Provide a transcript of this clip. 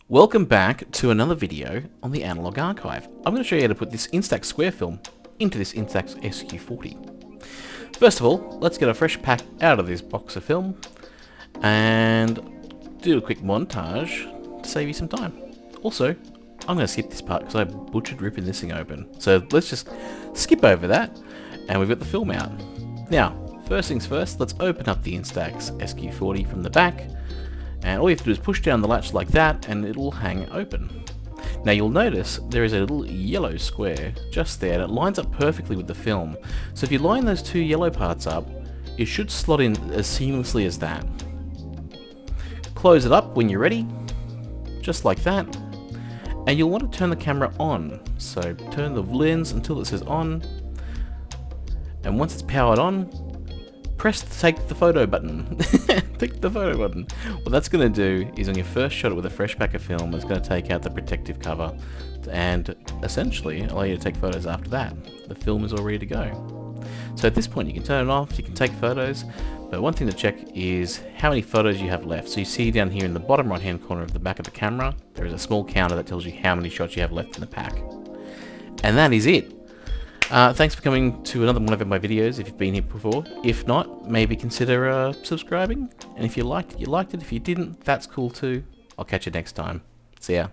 Welcome back to another video on the Analogue archive. I'm going to show you how to put this instax square film into this instax SQ40. First of all, let's get a fresh pack out of this box of film and do a quick montage to save you some time. Also, I'm going to skip this part because I butchered ripping this thing open. So let's just skip over that and we've got the film out. Now, first things first, let's open up the instax SQ40 from the back. And all you have to do is push down the latch like that and it'll hang open. Now you'll notice there is a little yellow square just there and it lines up perfectly with the film. So if you line those two yellow parts up, it should slot in as seamlessly as that. Close it up when you're ready, just like that. And you'll want to turn the camera on. So turn the lens until it says on. And once it's powered on, press the take the photo button. Take the photo button. What that's going to do is when you first shot it with a fresh pack of film, it's going to take out the protective cover and essentially allow you to take photos after that. The film is all ready to go. So at this point you can turn it off, you can take photos, but one thing to check is how many photos you have left. So you see down here in the bottom right hand corner of the back of the camera, there is a small counter that tells you how many shots you have left in the pack. And that is it. Thanks for coming to another one of my videos if you've been here before. If not, maybe consider subscribing. And if you liked it, you liked it. If you didn't, that's cool too. I'll catch you next time. See ya.